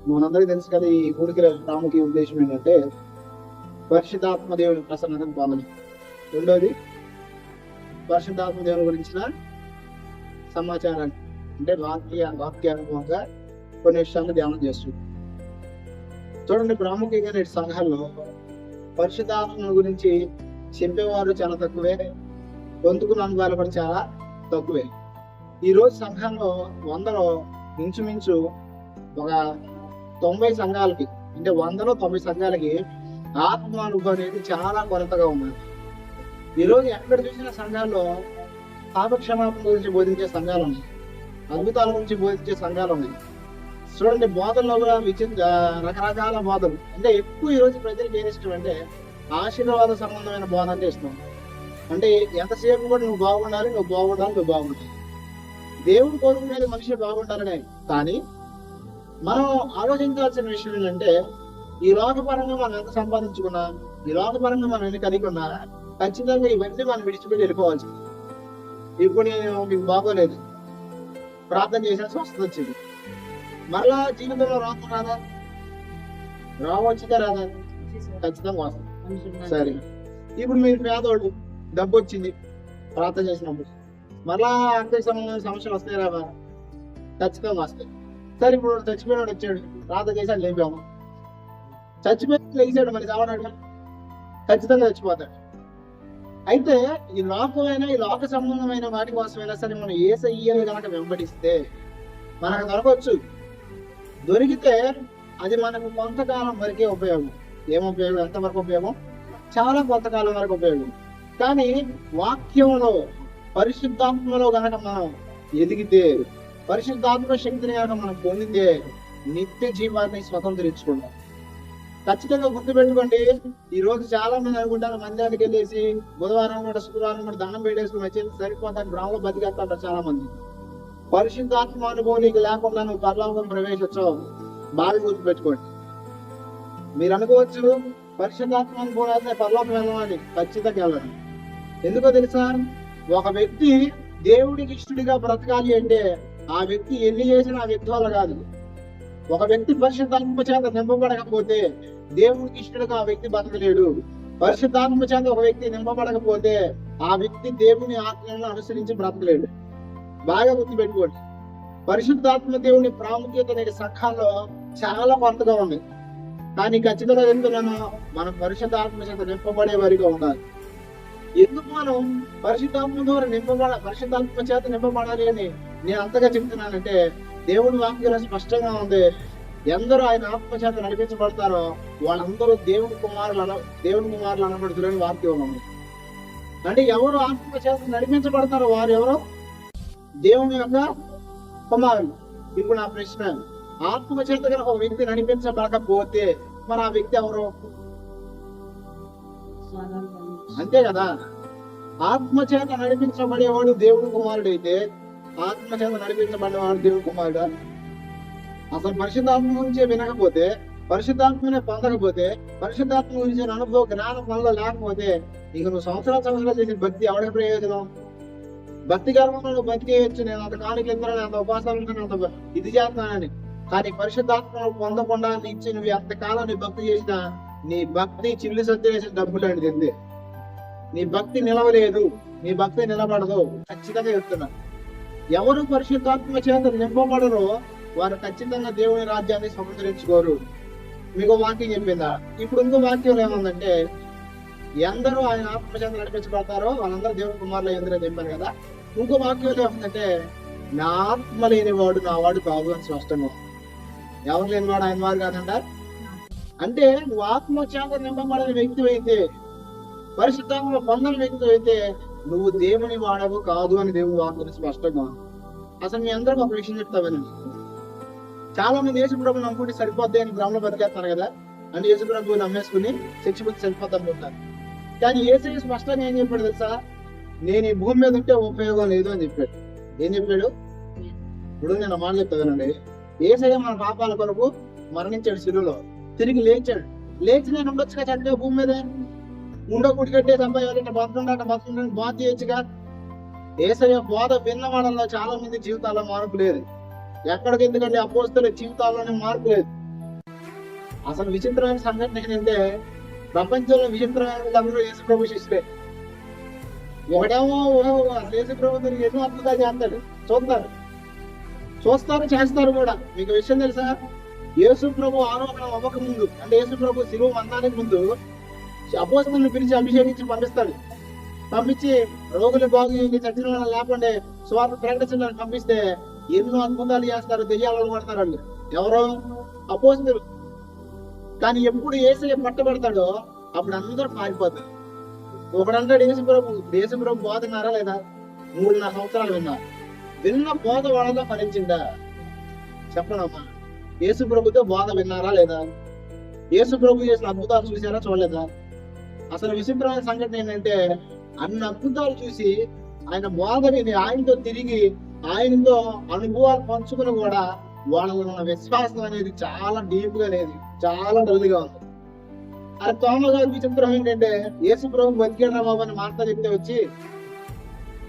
మనందరికీ తెలుసు కదా, ఈ కూడికల ప్రాముఖ్య ఉద్దేశం ఏంటంటే పరిశుద్ధాత్మ దేవుని ప్రసన్నతను పొందడం. రెండోది పరిశుద్ధాత్మ దేవుని గురించిన సమాచారాన్ని, అంటే వాక్యానుభవంగా కొన్ని విషయాలను ధ్యానం చేస్తుంది. చూడండి, ప్రాముఖ్యంగా నేటి సంఘాల్లో పరిశుద్ధాత్మ గురించి చెప్పేవారు చాలా తక్కువే, గొంతుకు అనుభవాలు కూడా చాలా తక్కువే. ఈ రోజు సంఘంలో 100లో ఇంచుమించు ఒక 90 సంఘాలకి, అంటే 100లో 90 సంఘాలకి ఆత్మానుభవం అనేది చాలా కొరతగా ఉన్నది. ఈరోజు ఎక్కడ చూసిన సంఘాల్లో పాపక్షమాపణ గురించి బోధించే సంఘాలు ఉన్నాయి, అద్భుతాల గురించి బోధించే సంఘాలు ఉన్నాయి. చూడండి, బోధనలో కూడా రకరకాల బోధలు. అంటే ఎక్కువ ఈరోజు ప్రజలకు ఏం ఇష్టం అంటే ఆశీర్వాద సంబంధమైన బోధ అంటే ఇష్టం. అంటే ఎంతసేపు కూడా నువ్వు బాగుండాలి, నువ్వు బాగుండాలి, నువ్వు బాగుండాలి. దేవుడు కోరుకునేది మనిషి బాగుండాలనే. కానీ మనం ఆలోచించాల్సిన విషయం ఏంటంటే ఈ లోకపరంగా మనం ఎంత సంపాదించుకున్నా, ఈ లోకపరంగా మనం ఎన్ని కలిగి ఉన్నా, ఖచ్చితంగా ఇవన్నీ మనం విడిచిపెట్టి వెళ్ళిపోవాల్సి. ఇప్పుడు నేను మీకు బాగోలేదు, ప్రార్థన చేసాల్సి వస్తుంది, వచ్చింది. మరలా జీవితంలో రాదు రాదా? రావచ్చుగా రాదా? ఖచ్చితంగా వస్తుంది. సరే, ఇప్పుడు మీరు పేదోడు, డబ్బు వచ్చింది, ప్రార్థన చేసినప్పుడు మరలా ఆర్థిక సంబంధమైన సమస్యలు వస్తాయి రావా? ఖచ్చితంగా వస్తాయి. సరే, ఇప్పుడు చచ్చిపోయినాడు వచ్చాడు, ప్రార్థన చేశాడు, లేపాము. చచ్చిపోయి లేచాడు, మరి చావడాడు, ఖచ్చితంగా చచ్చిపోతాడు. అయితే ఈ లోక సంబంధమైన వాటి కోసమైనా సరే మనం యేసయ్యను కనుక వెంబడిస్తే మనకు దొరకవచ్చు. దొరికితే అది మనకు కొంతకాలం వరకే ఉపయోగం. ఏం ఉపయోగం? ఎంతవరకు ఉపయోగం? చాలా కొంతకాలం వరకు ఉపయోగం. కానీ వాక్యంలో, పరిశుద్ధాత్మలో కనుక మనం ఎదిగితే, పరిశుద్ధాత్మ శక్తిని కనుక మనం పొందితే నిత్య జీవాన్ని స్వతంత్రించుకుంటాం. ఖచ్చితంగా గుర్తుపెట్టుకోండి. ఈ రోజు చాలా మంది అనుకుంటారు, మందిరానికి వెళ్ళేసి బుధవారం కూడా శుక్రవారం కూడా దండం పెట్టేసుకుని వచ్చేసి సరిపోతాను గ్రామంలో బతికేస్తారు చాలా మంది. పరిశుద్ధాత్మ అనుభవం నీకు లేకుండా నువ్వు పరలోకం ప్రవేశించవు. బాగా గుర్తుపెట్టుకోండి. మీరు అనుకోవచ్చు పరిశుద్ధాత్మ అనుభవం అయితే పరలోకం వెళ్ళమని. ఖచ్చితంగా వెళ్ళండి. ఎందుకో తెలుసా? ఒక వ్యక్తి దేవుడికి ఇష్టడిగా బ్రతకాలి అంటే ఆ వ్యక్తి ఎన్ని చేసిన ఆ వ్యక్తి వల్ల కాదు. ఒక వ్యక్తి పరిశుద్ధాత్మ చేత నింపబడకపోతే దేవుడికి ఇష్టడుగా ఆ వ్యక్తి బతకలేడు. పరిశుద్ధాత్మ చేత ఒక వ్యక్తి నింపబడకపోతే ఆ వ్యక్తి దేవుని ఆత్మలను అనుసరించి బ్రతకలేడు. బాగా గుర్తుపెట్టుకోండి. పరిశుద్ధాత్మ దేవుని ప్రాముఖ్యత నేటి సంఘాల్లో చాలా కొరతగా ఉంది. కానీ ఖచ్చితంగా చెప్తున్నాను, మనం పరిశుద్ధాత్మ చేత నింపబడే వారిగా ఉండాలి. ఎందుకు మనం పరిశుద్ధాత్మ ద్వారా పరిశుద్ధాత్మ చేత నింపబడాలి అని నేను అంతగా చెప్తున్నానంటే, దేవుడి వాక్యంలో స్పష్టంగా ఉంది, ఎందరూ ఆయన ఆత్మ చేత నడిపించబడతారో వాళ్ళందరూ దేవుని కుమారులు అనబడుతున్న వాక్యం ఉంది. అంటే ఎవరు ఆత్మ చేత నడిపించబడతారో వారు ఎవరో దేవుని యొక్క కుమారులు. ఇప్పుడు నా ప్రశ్న, ఆత్మ చేత కనుక ఒక వ్యక్తి నడిపించబడకపోతే మరి ఆ వ్యక్తి ఎవరు? అంతే కదా. ఆత్మ చేత నడిపించబడేవాడు దేవుని కుమారుడు అయితే ఆత్మ చేత నడిపించబడేవాడు దేవుని కుమారుడు. అసలు పరిశుద్ధాత్మ గురించి వినకపోతే, పరిశుద్ధాత్మనే పొందకపోతే, పరిశుద్ధాత్మ గురించి అనుభవం జ్ఞానం మనలో లేకపోతే ఇక నువ్వు సంవత్సరాలు చేసిన భక్తి ఎవరికి ప్రయోజనం? భక్తి గర్వంలో బతికేయచ్చు, నేను అంత కానికి ఎంతనే, అంత ఉపాసాలు ఉంటాను, అంత ఇది చేస్తున్నానని. కానీ పరిశుద్ధాత్మను పొందకుండా ఇచ్చి నువ్వు ఎంతకాలం నీ భక్తి చేసినా నీ భక్తి చిల్లి సత్తి వేసిన డబ్బులు అండి తింది. నీ భక్తి నిలవలేదు, నీ భక్తి నిలబడదు. ఖచ్చితంగా చెప్తున్నా, ఎవరు పరిశుద్ధాత్మ చేత నింపబడరో వారు ఖచ్చితంగా దేవుని రాజ్యాన్ని స్వతంత్రించుకోరు. మీకు వాక్యం చెప్పిందా? ఇప్పుడు ఇంకో వాక్యం ఏముందంటే, ఎందరూ ఆయన ఆత్మ చేత నడిపించబడతారో వాళ్ళందరూ దేవుని కుమారులు అయ్యిందని చెప్పాను కదా. ఇంకో వాక్యం ఏముందంటే, నా ఆత్మ లేనివాడు నా వాడు కాదు అని స్పష్టంగా. ఎవరు లేనివాడు ఆయన వాడు కాదంట. అంటే నువ్వు ఆత్మ చేత నింపబడిన వ్యక్తి అయితే, పరిశుద్ధాత్మ పొందని వ్యక్తి అయితే నువ్వు దేవుని వాడవు కాదు అని దేవుని వాక్యం స్పష్టంగా. అసలు మీ అందరికి ఒక విషయం చెప్తావేనండి. చాలా మంది యేసుప్రభు నమ్ముకుంటే సరిపోద్ది అని గ్రామంలో బతికేస్తారు కదా. అంటే యేసుప్రభు నమ్మేసుకుని చచ్చిపోతే సరిపోద్ది అనుకుంటారు. కానీ యేసయ్య స్పష్టంగా ఏం చెప్పాడు తెలుసా? నేను ఈ భూమి మీద ఉంటే ఉపయోగం లేదు అని చెప్పాడు. ఏం చెప్పాడు? ఇప్పుడు నేను మాట చెప్తానండి. యేసయ్య మన పాపాల కొరకు మరణించాడు శిలువలో, తిరిగి లేచాడు. లేచి నేను ఉండొచ్చుగా చంటే భూమి మీద ఉండకూడి కట్టే సంపాదించాలంటే బతుకుంటే బాధ చేయొచ్చుగా. యేసయ్య బోధ విన్న వాళ్ళలో చాలా మంది జీవితాల్లో మార్పు లేదు. ఎక్కడికి, ఎందుకంటే అపోస్తలుల జీవితాల్లోనే మార్పు లేదు. అసలు విచిత్రమైన సంఘటన ఏంటంటే ప్రపంచంలో విచిత్రమైన అందరూ యేసు ప్రభు శిష్యులే. ఒకడేమో అసలు యేసు ప్రభు ఎన్నో అద్భుతాలు చేస్తాడు, చూస్తారు చేస్తారు కూడా. మీకు విషయం తెలుసా, యేసు ప్రభు ఆరోహణ అవ్వక ముందు, అంటే యేసు ప్రభు శిలువ మరణానికి ముందు అపోస్తలుని పిలిచి అభిషేకించి పంపించి రోగులు బాగు చచ్చిన వాళ్ళని లేకుండా స్వార్థ ప్రకటించడానికి పంపిస్తే ఎన్నో అద్భుతాలు చేస్తారు, దెయ్యాలను పడతారు వాళ్ళు. ఎవరో అపోస్తలు. కానీ ఎప్పుడు యేసయ్య పట్టబడతాడో అప్పుడు అందరూ పారిపోతారు. ఒకడంటాడు యేసు ప్రభు బోధ విన్నారా లేదా? 3.5 సంవత్సరాలు విన్న బోధ వాళ్ళతో ఫలించిందా? చెప్పనమ్మా. యేసు ప్రభుతో బోధ విన్నారా లేదా? యేసు ప్రభు చేసిన అద్భుతాలు చూసారా చూడలేదా? అసలు విచిత్రమైన సంఘటన ఏంటంటే అన్ని అద్భుతాలు చూసి ఆయన బోధ విని ఆయనతో తిరిగి ఆయనతో అనుభవాలు పంచుకుని కూడా వాళ్ళలో ఉన్న విశ్వాసం అనేది చాలా డీప్ గా లేదు, చాలా డల్ గా ఉంది. అది తోమ గారి విచిత్రం ఏంటంటే యేసు ప్రభు బతికేరా బాబు అని మాట చెప్తే వచ్చి,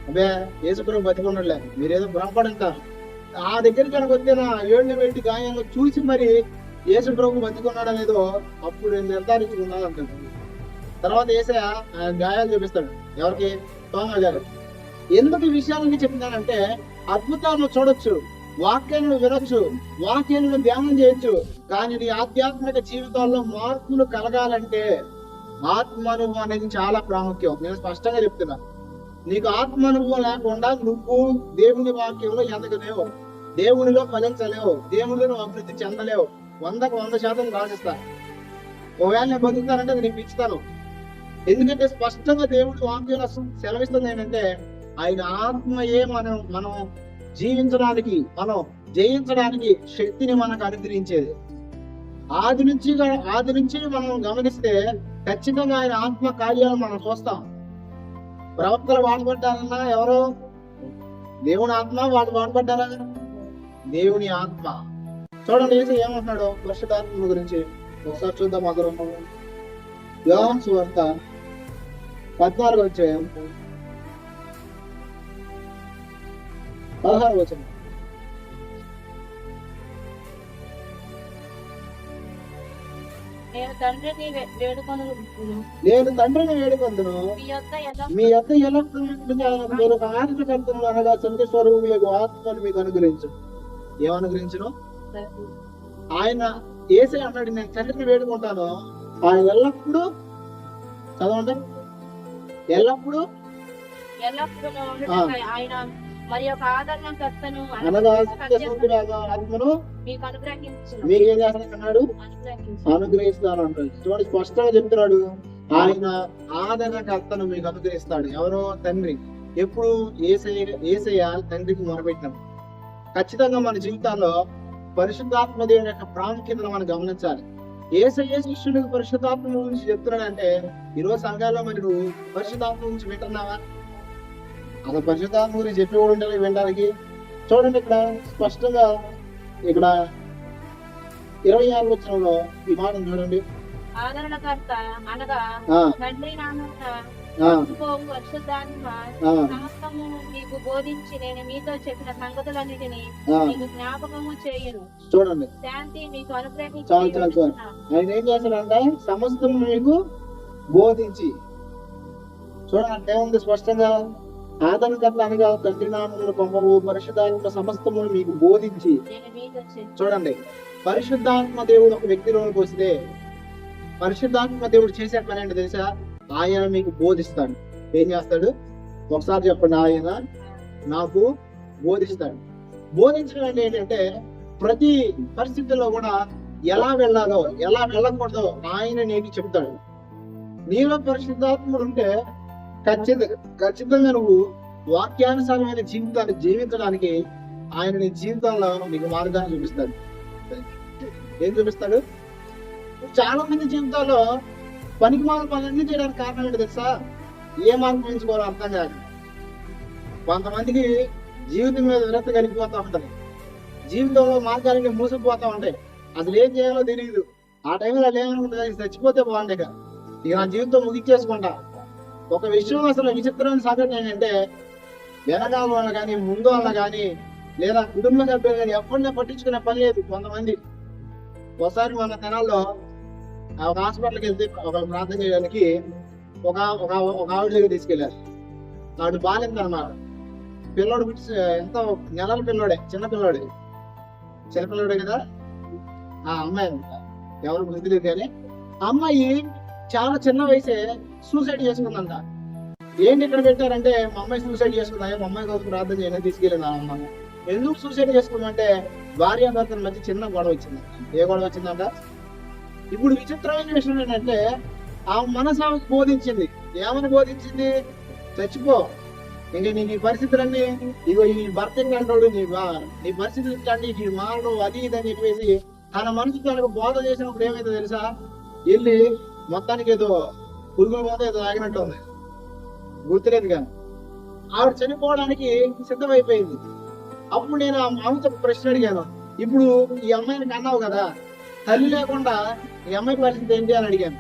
అబ్బే యేసు ప్రభు బతికున్నట్లే, మీరేదో భ్రమపడంటారు. ఆ దగ్గరికి కనుక వస్తే నా ఏళ్ళు పెట్టి గాయంలో చూసి మరి యేసు ప్రభు బతికున్నాడు అనేదో అప్పుడు నిర్ధారించుకున్నాను అంటాడు. తర్వాత యేసయ్య గాయాలు చూపిస్తాడు. ఎవరికి? తోమ గారు. ఎందుకు ఈ విషయాలన్నీ చెప్తున్నానంటే అద్భుతాలను చూడొచ్చు, వాక్యాలను వినొచ్చు, వాక్యాలను ధ్యానం చేయొచ్చు, కానీ నీ ఆధ్యాత్మిక జీవితాల్లో మార్పులు కలగాలంటే ఆత్మానుభవం అనేది చాలా ప్రాముఖ్యం. నేను స్పష్టంగా చెప్తున్నా. నీకు ఆత్మానుభవం లేకుండా నువ్వు దేవుని వాక్యంలో ఎదగలేవు, దేవునిలో ఫలించలేవు, దేవునిలో అభివృద్ధి చెందలేవు. 100కు 100% రాసిస్తా. ఒకవేళ నేను బతుకుతానంటే అది నీకు ఇస్తాను. ఎందుకంటే స్పష్టంగా దేవుడి వాక్యంలో సెలవిస్తుంది ఏంటంటే ఆయన ఆత్మయే మనం జీవించడానికి, మనం జయించడానికి శక్తిని మనకు అనుగ్రహించేది. ఆది నుంచి మనం గమనిస్తే ఖచ్చితంగా ఆయన ఆత్మ కార్యాలను మనం చూస్తాం. ప్రవక్తలు వాడబడ్డారన్నా ఎవరో దేవుని ఆత్మ, వాళ్ళు వాడబడ్డారా? దేవుని ఆత్మ. చూడండి యేసు ఏమంటున్నాడు పరిశుద్ధాత్మ గురించి ఒకసారి చూద్దాం. అందరం యోహాను సువార్త 14వ అధ్యాయం 16వ వచనం. నేను తండ్రిని వేడుకొందును, మీ యొద్ద ఎల్లప్పుడూ మీరు ఆత్మకర్తను అనగా సత్య స్వరూపులకు ఆత్మను మీకు అనుగ్రహించు. ఏమనుగ్రహించును? ఆయన యేసయ్య అన్నాడు, నేను తండ్రిని వేడుకుంటాను, ఆయన ఎల్లప్పుడూ, చదవండి, ఎల్లప్పుడూ ఆయన మరి ఒక ఆదరణకర్తను అనగా ఆత్మను మీకు ఏం చేస్తాడు? అనుగ్రహిస్తాను అంటాడు. చూడండి స్పష్టంగా చెప్తున్నాడు, ఆయన ఆదరణకర్తను మీకు అనుగ్రహిస్తాడు. ఎవరో? తండ్రి. ఎప్పుడు? యేసయ్య తండ్రికి మొరపెట్టినప్పుడు. ఖచ్చితంగా మన జీవితాల్లో పరిశుద్ధాత్మ దేవుని యొక్క ప్రాముఖ్యతను మనం గమనించాలి. యేసయ్య శిష్యుడికి పరిశుద్ధాత్మ గురించి చెప్తున్నాడంటే ఈరోజు సంఘాల్లో మరి నువ్వు పరిశుద్ధాత్మ గురించి వింటున్నావా? అసలు పరిశుద్ధాత్మ గురించి చెప్పేవాడు ఉంటారు వినడానికి. చూడండి ఇక్కడ స్పష్టంగా, ఇక్కడ 26వ వచనంలో ఈ మాట చూడండి. ఆదరణకర్త అనగా తండ్రి సమస్తము మీకు బోధించి నేను మీతో చెప్పిన సంగతులన్నిటినీ మీకు జ్ఞాపకము చేయను. చూడండి, శాంతి మీకు అనుగ్రహించి ఆయన ఏం చేస్తాడంటే సమస్తము మీకు బోధించి. చూడండి ఏముంది స్పష్టంగా, ఆదరణకర్త అనగా తండ్రి నామమును పంపము పరిశుద్ధాత్మ సమస్తమును మీకు బోధించి. చూడండి, పరిశుద్ధాత్మ దేవుడు ఒక వ్యక్తిలోకి వస్తే పరిశుద్ధాత్మ దేవుడు చేసే పని ఏంటో తెలుసా? ఆయన మీకు బోధిస్తాడు. ఏం చేస్తాడు? ఒకసారి చెప్పండి. ఆయన నాకు బోధిస్తాడు. బోధించడం అంటే ఏంటంటే ప్రతి పరిస్థితుల్లో కూడా ఎలా వెళ్ళాలో, ఎలా వెళ్ళకూడదో ఆయన నీకు చెప్తాడు. నీలో పరిశుద్ధాత్ముడు ఉంటే ఖచ్చితంగా నువ్వు వాక్యానుసారమైన జీవితాన్ని జీవించడానికి ఆయన నీ జీవితంలో నీకు మార్గాన్ని చూపిస్తాడు. ఏం చూపిస్తాడు? చాలా మంది జీవితాల్లో పనికిమాల పనులన్నీ చేయడానికి కారణం ఏంటి తెలుసా? ఏ మార్గం ఎంచుకోవాలో అర్థం కాదు. కొంతమందికి జీవితం మీద విరక్తి కలిగిపోతూ ఉంటది, జీవితంలో మార్గాలన్నీ మూసుకుపోతూ ఉంటాయి, అసలు ఏం చేయాలో తెలియదు. ఆ టైంలో ఏమనుకుంటుంది? చచ్చిపోతే బాగుండే, ఇక నా జీవితం ముగిచ్చేసుకుంటా. ఒక విషయం అసలు విచిత్రమైన సంఘటన ఏంటంటే వెనకాల వాళ్ళ కానీ ముందు వాళ్ళ కానీ లేదా కుటుంబ సభ్యులు కానీ ఎవరిని పట్టించుకునే పని లేదు కొంతమంది. ఒకసారి మన తెనాల్లో ఒక హాస్పిటల్కి వెళ్తే ఒక ప్రార్థన చేయడానికి ఒక ఒక ఒక ఆవిడ దగ్గర తీసుకెళ్ళారు. ఆవిడ బాలింది అన్నమాట. పిల్లోడు ఎంతో నెలల పిల్లోడే, చిన్నపిల్లోడే కదా. ఆ అమ్మాయి ఎవరు గుర్తులేదు కానీ ఆ అమ్మాయి చాలా చిన్న వయసే సూసైడ్ చేసుకుందంట. ఏంటి ఇక్కడ పెట్టారంటే మా అమ్మాయి సూసైడ్ చేసుకుందా, మా అమ్మాయి కోసం ప్రార్థన చేయని తీసుకెళ్ళింది. అమ్మ ఎందుకు సూసైడ్ చేసుకుందంటే భార్య భర్తల మధ్య చిన్న గొడవ వచ్చింది. ఏ గొడవ వచ్చిందంట? ఇప్పుడు విచిత్రమైన విషయం ఏంటంటే ఆ మనసు ఆమెకు బోధించింది. ఏమని బోధించింది? చచ్చిపో, ఇంక నీకు ఈ పరిస్థితులన్నీ, ఇగో ఈ భర్త అంటాడు, నీ పరిస్థితులు ఇట్లాంటి ఈ మారడం అది ఇది అని చెప్పేసి తన మనసు తనకు బోధ చేసినప్పుడు ఏమైతే తెలుసా, వెళ్ళి మొత్తానికి ఏదో పురుగుల బోధ ఏదో ఆగినట్టు ఉంది, గుర్తులేదు కానీ ఆవిడ చనిపోవడానికి సిద్ధమైపోయింది. అప్పుడు నేను ఆమెతో ప్రశ్న అడిగాను, ఇప్పుడు ఈ అమ్మాయిని కన్నావు కదా, తల్లి లేకుండా ఈ అమ్మాయి పరిస్థితి ఏంటి అని అడిగాను.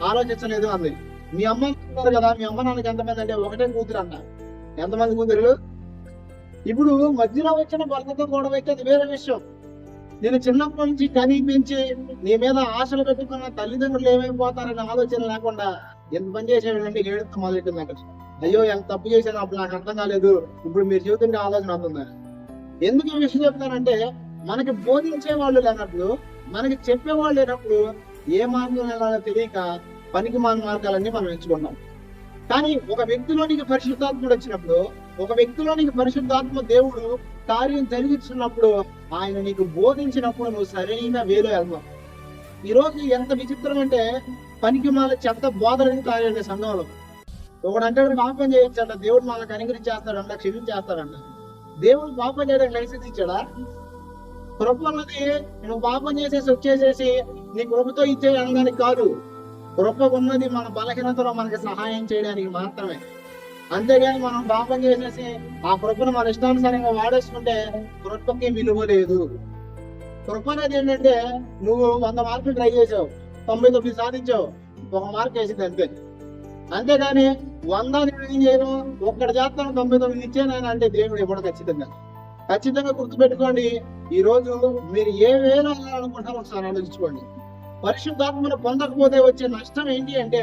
ఆలోచించలేదు అంది. మీ అమ్మ ఉన్నారు కదా, మీ అమ్మ నాన్నకి ఎంతమంది అంటే ఒకటే కూతురు అంట. ఎంతమంది కూతురు? ఇప్పుడు మధ్యలో వచ్చిన భర్తతో గొడవ అయితే అది వేరే విషయం. నేను చిన్నప్పటి నుంచి కని పెంచి నీ మీద ఆశలు పెట్టుకున్న తల్లిదండ్రులు ఏమైపోతారనే ఆలోచన లేకుండా ఎంత పని చేసేవాడంటే ఏడుస్తూ మొదలెట్టింది అక్కడ. అయ్యో ఎంత తప్పు చేశాను, అప్పుడు నాకు అర్థం కాలేదు, ఇప్పుడు మీరు చెబుతుంటే ఆలోచన అవుతుంది. ఎందుకు ఈ విషయం చెప్తానంటే మనకి బోధించే వాళ్ళు లేనప్పుడు, మనకి చెప్పేవాళ్ళు లేనప్పుడు ఏ మార్గం వెళ్ళాలో తెలియక పనికి మార్గాలన్నీ మనం ఎంచుకున్నాం. కానీ ఒక వ్యక్తిలోనికి పరిశుద్ధాత్ముడు వచ్చినప్పుడు, ఒక వ్యక్తిలోనికి పరిశుద్ధాత్మ దేవుడు కార్యం జరిగిస్తున్నప్పుడు, ఆయన నీకు బోధించినప్పుడు నువ్వు సరైన వేలో వెళ్తావు. ఈరోజు ఎంత విచిత్రం అంటే పనికి మాల చెత్త బోధనని తయారైన సంఘంలో ఒకడు అంటే పాపం చేయొచ్చంట, దేవుడు మనకు అనుగ్రహించేస్తాడంట, క్షమించేస్తాడంట. దేవుడు పాపం చేయడానికి లైసెన్స్ ఇచ్చాడా? కృప అన్నది నువ్వు పాపం చేసేసి వచ్చేసేసి నీ కృపతో ఇచ్చే అనడానికి కాదు. కృప ఉన్నది మన బలహీనతలో మనకి సహాయం చేయడానికి మాత్రమే. అంతేగాని మనం పాపం చేసేసి ఆ కృపను మన ఇష్టానుసారంగా వాడేసుకుంటే కృపకి విలువ లేదు. కృప అనేది ఏంటంటే నువ్వు 100 మార్కులు ట్రై చేసావు, 99 సాధించావు, 1 మార్క్ వేసింది అంతే. అంతేగాని 100 ఏం చేయను, ఒక్కటి చేస్తాను 99 ఇచ్చాను అంటే దేవుడు ఇవ్వడం ఖచ్చితంగా గుర్తుపెట్టుకోండి. ఈ రోజు మీరు ఏ వేలో అనుకుంటారో ఒకసారి ఆలోచించుకోండి. పరిశుద్ధాత్మను పొందకపోతే వచ్చే నష్టం ఏంటి అంటే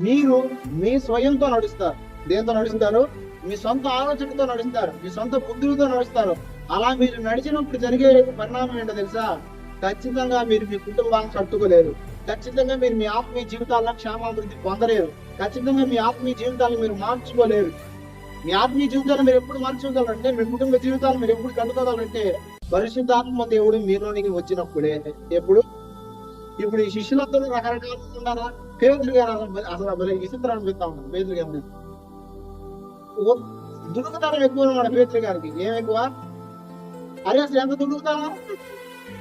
మీరు మీ స్వయంతో నడుస్తారు. దేంతో నడుస్తారు? మీ సొంత ఆలోచనతో నడుస్తారు, మీ సొంత బుద్ధులతో నడుస్తారు. అలా మీరు నడిచినప్పుడు జరిగే పరిణామం ఏంటో తెలుసా? ఖచ్చితంగా మీరు మీ కుటుంబాన్ని కట్టుకోలేరు. ఖచ్చితంగా మీరు మీ ఆత్మీయ జీవితాల్లో క్షేమాభివృద్ధి పొందలేరు. ఖచ్చితంగా మీ ఆత్మీయ జీవితాలను మీరు మార్చుకోలేరు. మీ ఆత్మీయ జీవితాన్ని మీరు ఎప్పుడు మార్చుకోగలరంటే, మీ కుటుంబ జీవితాన్ని మీరు ఎప్పుడు కట్టుకోగలరంటే పరిశుద్ధాత్మ దేవుడు మీలోనికి వచ్చినప్పుడే. ఎప్పుడు? ఇప్పుడు ఈ శిష్యులందరూ రకరకాలుగా ఉన్నారా? పేదలు గారు అసలు విచిత్రం అనిపిస్తా ఉంటారు. పేదలు గారు దుడుకుతారం ఎక్కువ ఉన్నాడు. పేదలు గారికి ఏం ఎక్కువ? అరే అసలు ఎంత దుడుకుతారా,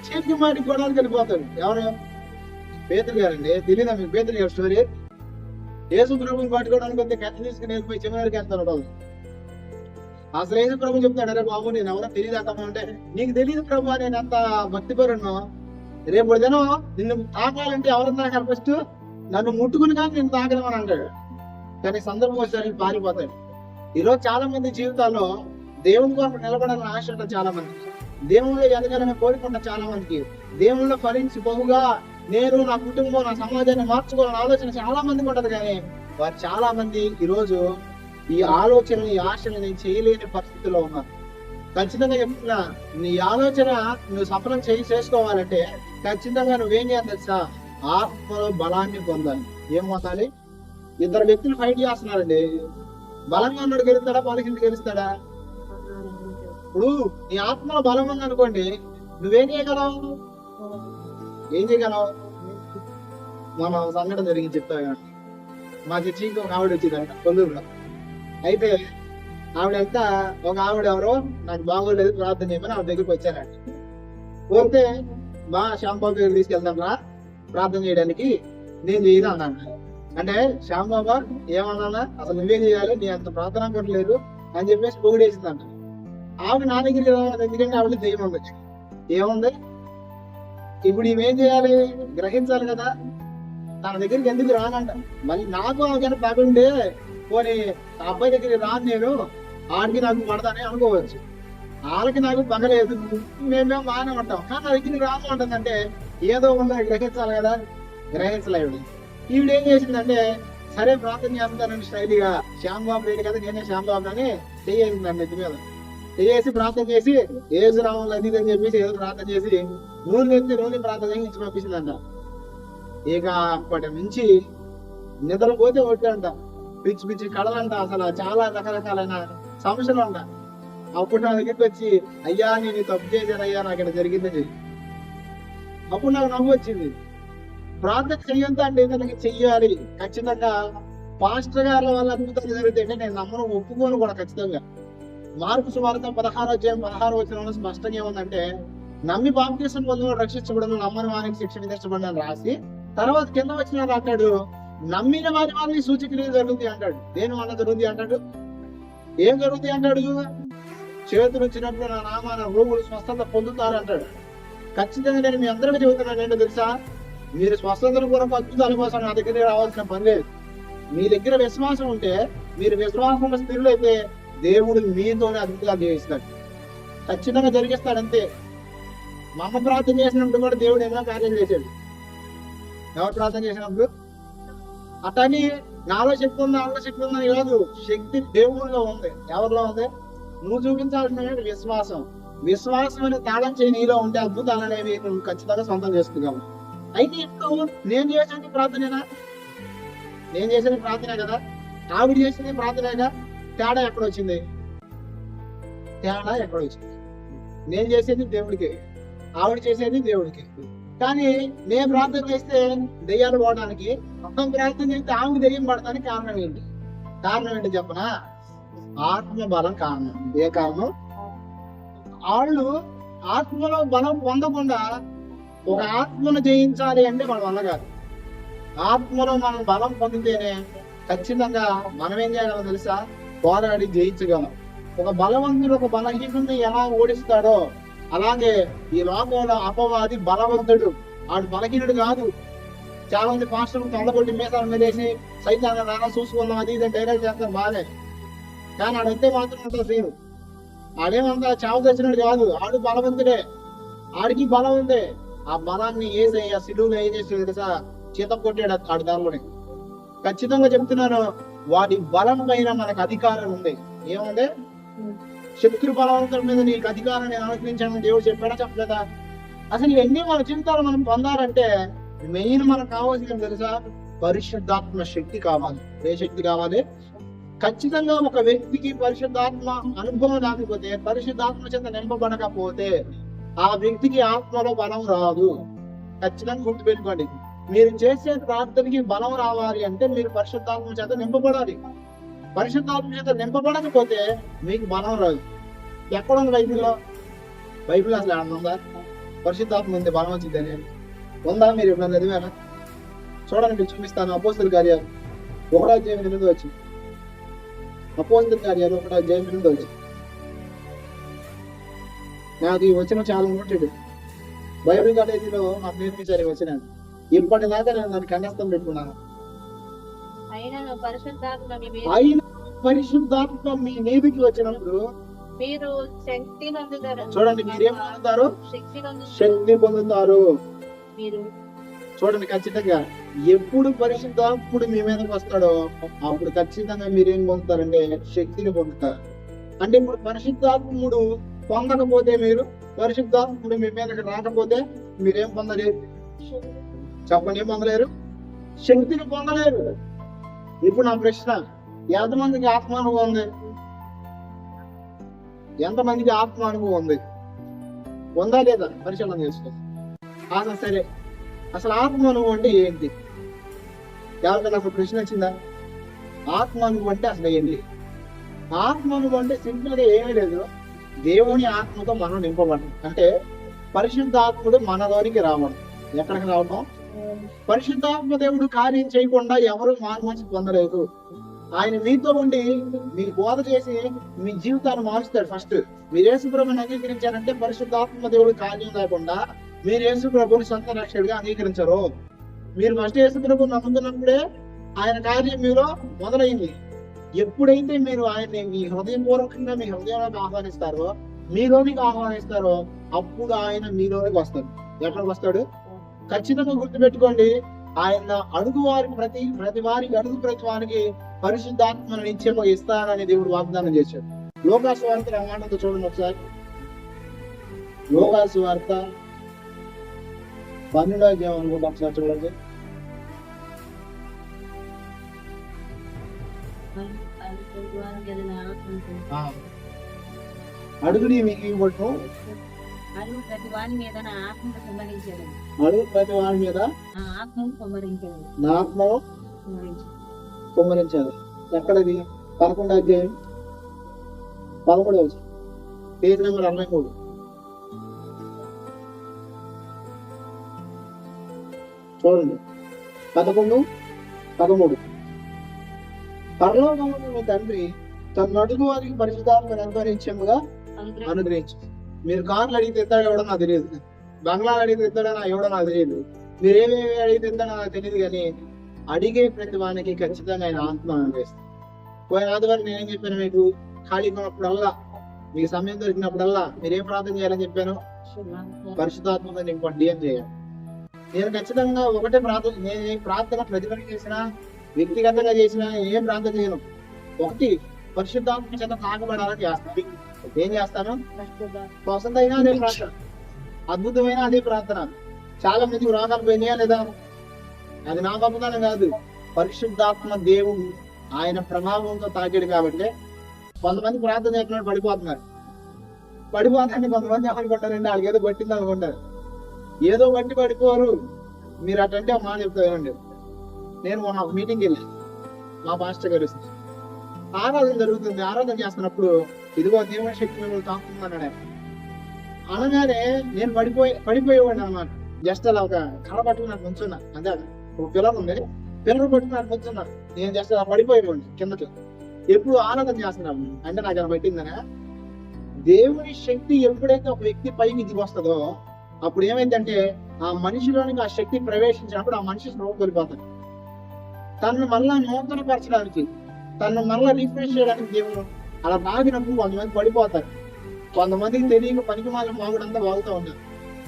చేతికి మాటికి గొడవలకు వెళ్ళిపోతాడు. ఎవరు? పేదలు గారండి. తెలియదా మీకు పేదలు గారి స్టోరీ? యేసు ప్రభుని పట్టుకోవడానికి వస్తే కత్తి తీసుకుని వెళ్ళిపోయి చివరికి వెళ్తాను వాళ్ళు. అసలు యేసు ప్రభు చెప్తాడు, అరే బాబు నేను ఎవరో తెలియదు అంటాము అంటే, నీకు తెలియదు ప్రభు నేను ఎంత భక్తిపరును, రేపు దినం నిన్ను తాకాలంటే ఎవరు తాకాలి? ఫస్ట్ నన్ను ముట్టుకుని కానీ నేను తాకలేమని అంటాడు. కానీ సందర్భం వచ్చేసరికి పారిపోతాడు. ఈరోజు చాలా మంది జీవితాల్లో దేవుని కొరకు నిలబడాలని ఆశ ఉంటుంది చాలా మంది, దేవుళ్ళు ఎదగాలని కోరుకుంటారు చాలా మందికి, దేవుళ్ళు ఫలించి బహుగా నేను నా కుటుంబం నా సమాజాన్ని మార్చుకోవాలని ఆలోచన చాలా మందికి ఉంటది. కానీ వారు చాలా మంది ఈరోజు ఈ ఆలోచన ఈ ఆశలని చేయలేని పరిస్థితిలో ఉన్నారు. ఖచ్చితంగా చెప్తున్నా, నీ ఆలోచన నువ్వు సఫలం చేసుకోవాలంటే ఖచ్చితంగా నువ్వేం చేయాలి తెలుసా? ఆత్మలో బలాన్ని పొందాలి. ఏం పొందాలి? 2 వ్యక్తులు ఫైట్ చేస్తున్నారండి. బలంగా ఉన్నాడు గెలుస్తాడా, బలహీనుడు గెలుస్తాడా? ఇప్పుడు నీ ఆత్మలో బలం ఉంది అనుకోండి, నువ్వేం చేయగలవు? ఏం చేయగలవు? మన సంఘటన జరిగింది చెప్తా. మా చర్చికి ఒక ఆవిడ వచ్చిందంట కొల్లూరులో. అయితే ఆవిడంతా ఒక ఆవిడ ఎవరో నాకు బాగోలేదు ప్రార్థన చేయమని ఆవిడ దగ్గరికి వచ్చారంట. పోతే బాగా శ్యాంబాబు దగ్గర తీసుకెళ్తాం రా ప్రార్థన చేయడానికి, నేను చేయదు అన్నాను. అంటే శ్యాంబాబా ఏమన్నా అసలు నువ్వేం చేయాలి, నీ అంత ప్రార్థన కొట్టలేదు అని చెప్పేసి పొగిడేసిందంట. ఆవిడ నా దగ్గరికి రావాలి, ఎందుకంటే ఆవిడ దెయ్యం ఉంది. ఏముంది? ఇప్పుడు ఇవేం చేయాలి? గ్రహించాలి కదా. తన దగ్గరికి ఎందుకు రానంట. మళ్ళీ నాకు ఆమె పగుండే పోనీ ఆ అబ్బాయి దగ్గరికి రాను, నేను ఆడికి నాకు పడతానే అనుకోవచ్చు. వాళ్ళకి నాకు పగలేదు, మేమేమో బాగానే ఉంటాం. కానీ నా దగ్గరికి రాను అంటుందంటే ఏదో ఉందా గ్రహించాలి కదా. గ్రహించలేడు. ఈవిడ ఏం చేసిందంటే సరే ప్రార్థన చేస్తానని స్టైల్గా శ్యాంబాబు లేడు కదా నేనే శ్యాంబాబు అని చేసిందండి ఇంటి మీద చేసి ప్రార్థన చేసి ఏసు రాములు అది అని చెప్పేసి ఏదో ప్రార్థన చేసి నూనె ఎత్తి నూనె ప్రార్థన చేసి ఇచ్చి పంపించిందంట. ఇక అప్పటి నుంచి నిద్రపోతే ఒట్టంట, పిచ్చి పిచ్చి కళలంట, అసలు చాలా రకరకాలైన సమస్యలు అంట. అప్పుడు నా దగ్గరికి వచ్చి అయ్యా నేను తప్పు చేశాను అయ్యా నాకు ఇక్కడ జరిగిందని. అప్పుడు నాకు నవ్వు వచ్చింది. ప్రార్థన చెయ్యంతా అంటే ఏదైనా చెయ్యాలి ఖచ్చితంగా. పాస్టర్ గారి వల్ల అద్భుతాలు జరుగుతాయంటే నేను నమ్మను, ఒప్పుకోను కూడా ఖచ్చితంగా. మార్కు సువార్త 16:16 స్పష్టంగా ఏముందంటే నమ్మి బాప్తిసం పొందిన రక్షించబడను, నమ్మని వారికి శిక్ష విధించబడిన రాసి తర్వాత కింద వచ్చిన రాకాడు నమ్మిన వారి వాళ్ళని సూచక్రియలు జరుగుతాయి అంటాడు. దేని వల్ల జరుగుతుంది అంటాడు? ఏం జరుగుతాయి అంటాడు? చేతులు వచ్చినప్పుడు నా నామాన రోగులు స్వస్థత పొందుతారు అంటాడు. ఖచ్చితంగా నేను మీ అందరికీ చెబుతున్నాను ఏంటో తెలుసా, మీరు స్వస్థతల కొరకు అద్భుతాల కోసం నా దగ్గర రావాల్సిన పని లేదు. మీ దగ్గర విశ్వాసం ఉంటే, మీరు విశ్వాసంలో స్థిరులు అయితే దేవుడు మీతోనే అద్భుతాలు చేయిస్తాడు, ఖచ్చితంగా జరిగిస్తాడు అంతే. మా అమ్మ ప్రార్థన చేసినప్పుడు కూడా దేవుడు ఎన్నో కార్యం చేశాడు. ఎవరు ప్రార్థన చేసినప్పుడు అతని నాలో శక్తి ఉంది నాలో శక్తి ఉందని కాదు, శక్తి దేవుడిలో ఉంది. ఎవరిలో ఉంది? నువ్వు చూపించాల్సిన విశ్వాసం. విశ్వాసం అనే తాళం చేయి నీలో ఉంటే అద్భుతాలు అనేవి నువ్వు ఖచ్చితంగా సొంతం చేసుకున్నావు. అయితే ఇప్పుడు నేను చేసేది ప్రార్థనేనా? నేను చేసేది ప్రార్థనే కదా, ఆవిడ చేసేది ప్రార్థనేగా. తేడా ఎక్కడ వచ్చింది? తేడా ఎక్కడ వచ్చింది? నేను చేసేది దేవుడికి, ఆవిడ చేసేది దేవుడికి. కానీ నేను ప్రార్థన చేస్తే దెయ్యాలు పోవడానికి, మొత్తం ప్రార్థన చేస్తే ఆవిడ దెయ్యం పడటానికి కారణం ఏంటి? కారణం ఏంటి చెప్పనా? ఆత్మ బలం కారణం. ఏ కారణం? వాళ్ళు ఆత్మలో బలం పొందకుండా ఒక ఆత్మను జయించాలి అంటే మన వల్ల కాదు. ఆత్మలో మనం బలం పొందితేనే ఖచ్చితంగా మనం ఏం చేయగలం తెలుసా? పోరాడి జయించగలం. ఒక బలవంతుడు ఒక బలహీనుడిని ఎలా ఓడిస్తాడో అలాగే ఈ లోకంలో అపవాది బలవంతుడు, ఆడు బలహీనుడు కాదు. చాలా మంది పాస్టర్లు తొందరకొట్టి మీసాలు మీదేసి సైతాన్ని నానా చూసుకుందాం అది ఇది డైరెక్ట్ చేస్తారు బాగా. కానీ ఆడంతే మాత్రం అంత శ్రీను, ఆడేమంతా చావు తెచ్చినట్టు కాదు, ఆడు బలవంతుడే, ఆడికి బలం ఉంది. ఆ బలాన్ని ఆ సిలువులో ఏం చేసాడు తెలుసా? చేత కొట్టాడు ఆడు దానిలోనే. ఖచ్చితంగా చెప్తున్నాను, వాడి బలం పైన మనకు అధికారం ఉంది. ఏముంది? శత్రు బలవంతుల మీద నీకు అధికారాన్ని అనుగ్రహించాలని దేవుడు చెప్పాడా చెప్పలేదా? అసలు ఇవన్నీ మన జీవితాలు మనం పొందాలంటే మెయిన్ మనకు కావాల్సింది తెలుసా? పరిశుద్ధాత్మ శక్తి కావాలి. ఏ శక్తి కావాలి? ఖచ్చితంగా ఒక వ్యక్తికి పరిశుద్ధాత్మ అనుభవం రాకపోతే, పరిశుద్ధాత్మ చేత నింపబడకపోతే ఆ వ్యక్తికి ఆత్మలో బలం రాదు. ఖచ్చితంగా గుర్తుపెట్టుకోండి. మీరు చేసే ప్రార్థనకి బలం రావాలి అంటే మీరు పరిశుద్ధాత్మ చేత నింపబడాలి. పరిశుద్ధాత్మ చేత నింపబడకపోతే మీకు బలం రాదు. ఎక్కడుంది బైబిల్లో? బైబిల్ అసలు ఏమన్నా ఉందా పరిశుద్ధాత్మ ఉంది బలం వచ్చిందని? ఉందా? మీరు ఎప్పుడన్నా చదివారా? చూడండి, మీకు చూపిస్తాను. అపోస్తలుల కార్యాలు 1:8 వచ్చి, అపోస్తలుల కార్యాలు 1:8 వచ్చి. నాకు ఈ వచ్చిన చాలా నోటెడ్. బైబిల్ కాలేజీలో నాకు నేర్పించారు ఈ వచ్చిన. ఇప్పటిదాకా నేను దాన్ని కంఠస్థం పెట్టుకున్నాను. అయినా పరిశుద్ధాత్మ మీ మీదికి వచ్చినప్పుడు మీరు శక్తి పొందుతారు. చూడండి, మీరేం పొందుతారు? శక్తి పొందుతారు. మీరు చూడండి, ఖచ్చితంగా ఎప్పుడు పరిశుద్ధాత్ముడు మీ మీదకి వస్తాడో అప్పుడు ఖచ్చితంగా మీరేం పొందుతారంటే శక్తిని పొందుతారు. అంటే ఇప్పుడు పరిశుద్ధాత్ముడు పొందకపోతే, మీరు పరిశుద్ధాత్ముడు మీ మీదకి రాకపోతే మీరేం పొందలేరు? చెప్పండి, ఏం పొందలేరు? శక్తిని పొందలేరు. ఇప్పుడు నా ప్రశ్న, ఎంతమందికి ఆత్మానుభవం ఉంది? ఎంతమందికి ఆత్మానుభవం ఉంది? ఉందా లేదా? పరిశీలన చేసుకో. సరే, అసలు ఆత్మానుభవం అంటే ఏంటి? ఎవరికైనా అసలు ప్రశ్న వచ్చిందా? ఆత్మానుభవం అంటే అసలు ఏంటి? ఆత్మానుభవం అంటే సింపుల్ గా ఏమీ లేదు, దేవుని ఆత్మతో మనం నింపబడడం. అంటే పరిశుద్ధాత్ముడు మనలోనికి రావడం. ఎక్కడికి రావడం? పరిశుద్ధాత్మ దేవుడు కార్యం చేయకుండా ఎవరు మార్చి పొందలేదు. ఆయన మీతో ఉండి మీకు బోధ చేసి మీ జీవితాన్ని మారుస్తాడు. ఫస్ట్ మీరు యేసుప్రభుని అంగీకరించారంటే పరిశుద్ధాత్మ దేవుడు కార్యం లేకుండా మీరు యేసుప్రభుని సొంత రక్షకుడిగా అంగీకరించరు. మీరు ఫస్ట్ యేసుప్రభుని నమ్ముతున్నప్పుడే ఆయన కార్యం మీలో మొదలైంది. ఎప్పుడైతే మీరు ఆయన్ని మీ హృదయపూర్వకంగా మీ హృదయంలోకి ఆహ్వానిస్తారో, మీలోనికి ఆహ్వానిస్తారో, అప్పుడు ఆయన మీలోనికి వస్తాడు. ఎక్కడికి వస్తాడు? ఖచ్చితంగా గుర్తుపెట్టుకోండి, ఆయన అడుగు వారి ప్రతి వారికి పరిశుద్ధాత్మను నిత్యము ఇస్తానని దేవుడు వాగ్దానం చేశాడు. లోకాసు వార్త మాటతో చూడండి ఒకసారి. లోకాసు వార్త 12వ అధ్యాయం అనుకుంటా, ఒకసారి చూడండి. అడుగుడి మీకు ఇవ్వబడును, అడుగు ప్రతి వాని మీద నా ఆత్మను కుమ్మరించెను. అడుగు ప్రతి వారి మీద నా ఆత్మను కుమ్మరించెను. నా ఆత్మను కుమ్మరించారు. ఎక్కడది? 11వ అధ్యాయం 13వ వచనం, పేజ్ నెంబర్ 63. చూడండి 11:13. పరలోకమున మీ తండ్రి తన అడుగు వారికి పరిశుద్ధాత్మను ఎంతో నిత్యముగా అనుగ్రహించు. మీరు కార్లు అడిగితే ఎత్తాడో ఎవడో నాకు తెలియదు, బంగ్లాలు అడిగితే ఎత్తాడో ఎవడో నాకు తెలియదు, మీరు ఏమేమి అడిగితే ఎత్తాడో నాకు తెలియదు, కానీ అడిగే ప్రతి వానికి ఖచ్చితంగా ఆయన ఆత్మ అనుగ్రహిస్తాడు. పోయిన ఆదివారం నేనేం చెప్పాను మీకు? ఖాళీ ఉన్నప్పుడల్లా, మీకు సమయం దొరికినప్పుడల్లా మీరు ఏం ప్రార్థన చేయాలని చెప్పాను? పరిశుద్ధాత్మతో నింపండి అని చేయాలి. నేను ఖచ్చితంగా ఒకటే ప్రార్థన, నేను ఏ ప్రార్థన ప్రతిఫలం చేసినా, వ్యక్తిగతంగా చేసినా ఏం ప్రార్థన చేయను. ఒకటి, పరిశుద్ధాత్మ చేత తాకబడాలని చేస్తాను. ఏం చేస్తాను? వసంతైనా అదే ప్రార్థన, అద్భుతమైన అదే ప్రార్థన. చాలా మందికి రోగాలు పోయినాయా లేదా? అది నా గొప్పతనం కాదు, పరిశుద్ధాత్మ దేవుడు ఆయన ప్రభావంతో తాకాడు కాబట్టి. కొంతమంది ప్రార్థన చేస్తున్నారు, పడిపోతున్నారు. కొంతమంది ఏమనుకుంటారండి, వాళ్ళకి ఏదో పట్టింది అనుకుంటారు. ఏదో బట్టి పడిపోరు. మీరు అటంటే ఒక మాట చెప్తానండి. నేను మొన్న ఒక మీటింగ్కి వెళ్ళాను, మా పాస్టర్ గారు ఆరాధన జరుగుతుంది. ఆరాధన చేస్తున్నప్పుడు ఇదిగో దేవుని శక్తి మిమ్మల్ని తాకుతుందన్నాడు. అనగానే నేను పడిపోయేవాడిని అనమాట. జస్ట్ అలా ఒక కర్ర పట్టుకున్నట్టు నుంచున్నా, అంతే. ఒక పిల్లలు ఉంది, పిల్లలు పట్టుకున్నట్టు నుంచున్నా. నేను జస్ట్ అలా పడిపోయేవాడిని కిందకి. ఎప్పుడు ఆరాధన చేస్తున్నాము అంటే నాకు అలా పట్టిందనే. దేవుని శక్తి ఎప్పుడైతే ఒక వ్యక్తి పైకి దిగి వస్తుందో అప్పుడు ఏమైందంటే ఆ మనిషిలోనికి ఆ శక్తి ప్రవేశించినప్పుడు ఆ మనిషి స్లో కోల్పోతాడు. తనను మళ్ళా నూతనపరచడానికి, తనను మళ్ళా రిఫ్రెష్ చేయడానికి దేవుడు అలా తాగినప్పుడు కొంతమంది పడిపోతారు. కొంతమందికి తెలియక పనికి మాల మాగుడంతా వాగుతూ ఉంటారు.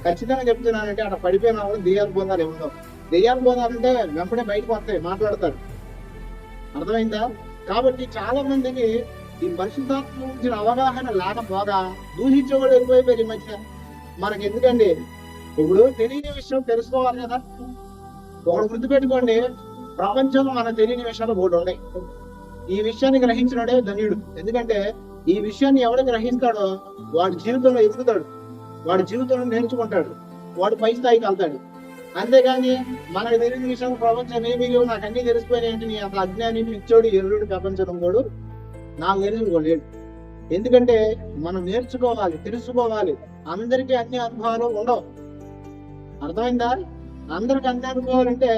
ఖచ్చితంగా చెప్తున్నానంటే అక్కడ పడిపోయిన వాళ్ళు దెయ్యాలు పొందాలి ఏముండవు. దెయ్యాలు పొందాలంటే వెంటనే బయటకు వస్తాయి, మాట్లాడతారు. అర్థమైందా? కాబట్టి చాలా మందికి ఈ పరిశుద్ధాత్మ గురించిన అవగాహన లేకపోగా దూషించే వాళ్ళు ఎక్కువైపోయారు ఈ మధ్య. మనకి ఎందుకండి, ఇప్పుడు తెలియని విషయం తెలుసుకోవాలి కదా. ఒకడు గుర్తుపెట్టుకోండి, ప్రపంచంలో మనకు తెలియని విషయాలు ఒకటి ఉన్నాయి. ఈ విషయాన్ని గ్రహించినడే ధన్యుడు. ఎందుకంటే ఈ విషయాన్ని ఎవడు గ్రహిస్తాడో వాడి జీవితంలో ఎదుగుతాడు, వాడి జీవితంలో నేర్చుకుంటాడు, వాడు పై స్థాయికి వెళ్తాడు. అంతేగాని మనకు తెలియని విషయం ప్రపంచం ఏమీ లేవు, నాకు అన్ని తెలిసిపోయినాయంటే నీ అంత అజ్ఞాని, పిచ్చోడు, ఎర్రుడు ప్రపంచం కూడా నాకు తెలియదు. ఎందుకంటే మనం నేర్చుకోవాలి, తెలుసుకోవాలి. అందరికీ అన్ని అనుభవాలు ఉండవు. అర్థమైందా? అందరికి అన్ని అనుభవాలు అంటే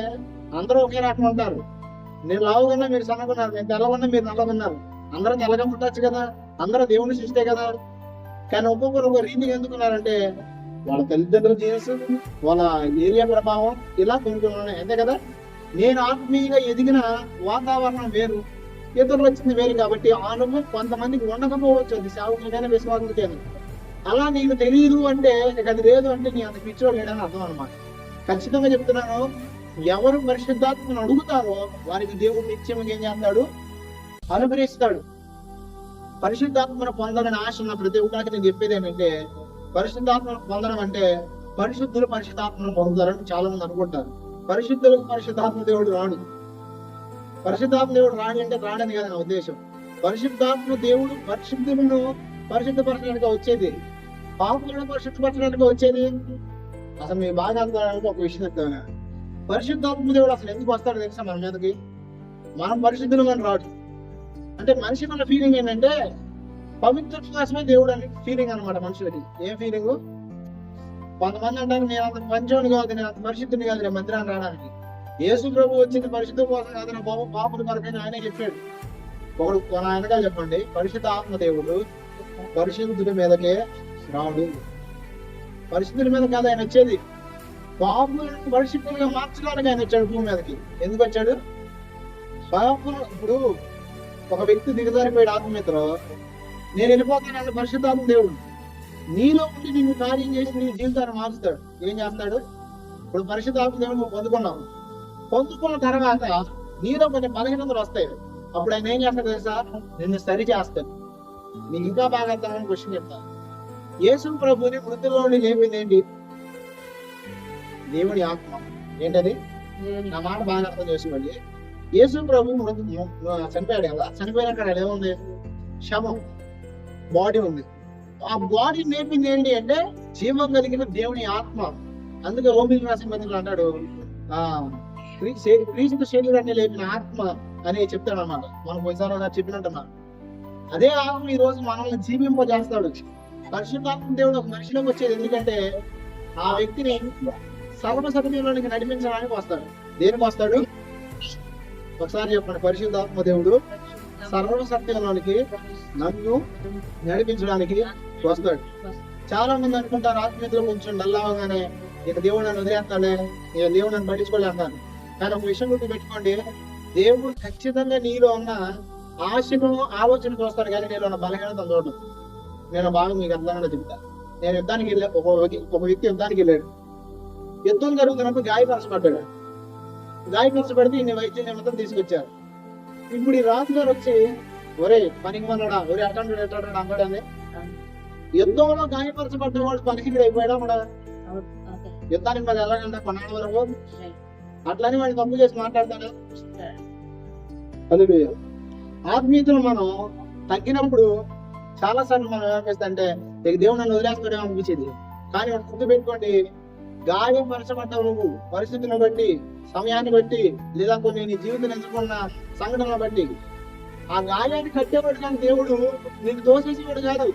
అందరూ ఒకే రకం ఉంటారు. నేను లావుకున్నా మీరు సన్నగున్నారు, నేను తెల్లగున్నా మీరు నల్లగున్నారు. అందరూ తెల్లగా పుట్టచ్చు కదా, అందరూ దేవుని సృష్టే కదా. కానీ ఒక్కొక్కరు ఒక రీతిగా ఎందుకున్నారంటే వాళ్ళ తల్లిదండ్రుల జీన్స్, వాళ్ళ ఏరియా ప్రభావం, ఇలా కొన్ని ఉన్నాయి, అంతే కదా. నేను ఆత్మీయంగా ఎదిగిన వాతావరణం వేరు, ఇతరులు వచ్చింది వేరు. కాబట్టి ఆ అనుభవం కొంతమందికి ఉండకపోవచ్చు, అది సేవకులకైనా విశ్వాసులకైనా. అలా నీకు తెలియదు అంటే, అది లేదు అంటే నీ అంత పిచ్చోడు లేడని అర్థం అనమాట. ఖచ్చితంగా చెప్తున్నాను, ఎవరు పరిశుద్ధాత్మను అడుగుతారో వారికి దేవుడు నిత్యంగా ఏం చేస్తాడు? అనుగ్రహిస్తాడు. పరిశుద్ధాత్మను పొందాలని ఆశ ఉన్న ప్రతి ఒక్కరికి నేను చెప్పేది ఏంటంటే, పరిశుద్ధాత్మను పొందడం అంటే పరిశుద్ధులు పరిశుద్ధాత్మను పొందుతారని చాలా మంది అనుకుంటారు. పరిశుద్ధులకు పరిశుద్ధాత్మ దేవుడు రాడు. పరిశుద్ధాత్మ దేవుడు రాడు అంటే రాడని కదా నా ఉద్దేశం. పరిశుద్ధాత్మ దేవుడు పరిశుద్ధులను పరిశుద్ధపరచడానికి వచ్చేది, పాపులను పరిశుద్ధపరచడానికి వచ్చేది. అసలు మీ బాగా అర్థానికి ఒక విషయం చెప్తాను. పరిశుద్ధాత్మ దేవుడు అసలు ఎందుకు వస్తాడో తెలుసా మన మీదకి? మనం పరిశుద్ధులు అని రాడు. అంటే మనిషికి ఉన్న ఫీలింగ్ ఏంటంటే పవిత్ర కోసమే దేవుడు అనే ఫీలింగ్ అనమాట మనుషులకి. ఏం ఫీలింగ్? కొంతమంది అంటారు నేను అంత మంచోని కాదు, నేను అంత పరిశుద్ధిని కాదు నేను మందిరాన్ని రావడానికి. యేసు ప్రభు వచ్చింది పరిశుద్ధ కోసం కాదు, నా బాబు పాపుల కొరకని ఆయనే చెప్పాడు. ఒకడు కొన వెనకాల చెప్పండి, పరిశుద్ధ ఆత్మ దేవుడు పరిశుద్ధుల మీదకే రాడు. పరిశుద్ధుల మీద కాదు ఆయన వచ్చేది, పాపులను పరిశుద్ధులుగా మార్చడానికి ఆయన వచ్చాడు భూమి మీదకి. ఎందుకు వచ్చాడు? పాపులు, ఇప్పుడు ఒక వ్యక్తి దిగజారిపోయాడు ఆత్మీయతలో, నేను వెళ్ళిపోతానన్న పరిశుద్ధాత్మ దేవుడు నీలో ఉండి నిన్ను కార్యం చేసి నీ జీవితాన్ని మార్చుతాడు. ఏం చేస్తాడు? ఇప్పుడు పరిశుద్ధాత్మ దేవుడు నువ్వు పొందుకున్నావు, పొందుకున్న తర్వాత నీలో కొన్ని బలహీనతలు వస్తాయి. అప్పుడు ఆయన ఏం చేస్తాడు తెలుసా? నిన్ను సరి చేస్తాడు. నీకు ఇంకా బాగా అర్థమని క్వశ్చన్ చెప్తాను. యేసు ప్రభుని మృతుల్లో నుండి లేపింది ఏంటి? దేవుని ఆత్మ. ఏంటది? నా మాట బాగా అర్థం చేసుకోండి. యేసు ప్రభు చనిపోయాడు కదా, చనిపోయినాక అక్కడ ఏముంది? శవం, బాడీ ఉంది. ఆ బాడీ నేర్పింది ఏంటి అంటే జీవం కలిగిన దేవుని ఆత్మ. అందుకే రోమిలకు రాసిన పత్రికలో అంటాడు, క్రీస్తు శరీరాన్ని లేపిన ఆత్మ అని చెప్తాడు అన్నమాట. మనం పోయిసారి చెప్పినట్టున్నా అదే ఆత్మ ఈ రోజు మనల్ని జీవింపజేస్తాడు. పరిశుద్ధాత్మ దేవుడు ఒక మనిషిలోకి వచ్చేది ఎందుకంటే ఆ వ్యక్తిని సర్వసత్యంలోనికి నడిపించడానికి వస్తాడు. దేనికి వస్తాడు? ఒకసారి చెప్పండి. పరిశుద్ధాత్మ దేవుడు సర్వసత్యంలోనికి నన్ను నడిపించడానికి వస్తాడు. చాలా మంది అనుకుంటారు ఆత్మీయతలో కొంచెం డల్లాగానే ఇక దేవుడు నన్ను వదిలేస్తాడే, ఇక దేవుడు నన్ను పట్టించుకోలే అంటాను. కానీ ఒక విషయం గుర్తు పెట్టుకోండి, దేవుడు ఖచ్చితంగా నీలో ఉన్న ఆశను ఆలోచన చూస్తాడు, కానీ నీలో ఉన్న బలహీనత చూడడు. నేను బాగా మీకు అర్థంగా చెప్తా. నేను యుద్ధానికి వెళ్ళా, ఒక వ్యక్తి యుద్ధానికి వెళ్ళాడు. యుద్ధం జరుగుతున్నప్పుడు గాయపరచబడ్డాడు. గాయపరచబడితే ఇన్ని వైద్యం నిమిత్తం తీసుకొచ్చారు. ఇప్పుడు ఈ రాజుగారు వచ్చి ఒరే పనికి మన్నాడా, ఒరే అటండు అంటాడని యుద్ధంలో గాయపరచబడ్డ వాడు పనికి అయిపోయాడా కూడా యుద్ధానికి మరి ఎలాగంటే కొన్నాళ్ళ వరకు అట్లని వాడిని తప్పు చేసి మాట్లాడతాడు. హల్లెలూయా. ఆత్మీయతను మనం తగ్గినప్పుడు చాలా సార్లు మనం ఏమనిపిస్తుంటే ఇక దేవుడు నన్ను వదిలేస్తాడేమో అనిపించేది. కానీ గుర్తు పెట్టుకోండి, గాయపరచబడ్డావు నువ్వు పరిస్థితులను బట్టి, సమయాన్ని బట్టి, లేదా కొన్ని నీ జీవితం ఎదుర్కొన్న సంఘటనలను బట్టి. ఆ గాయాన్ని కట్టేవాడు కానీ దేవుడు నీకు దోషేసేవాడు కాదు.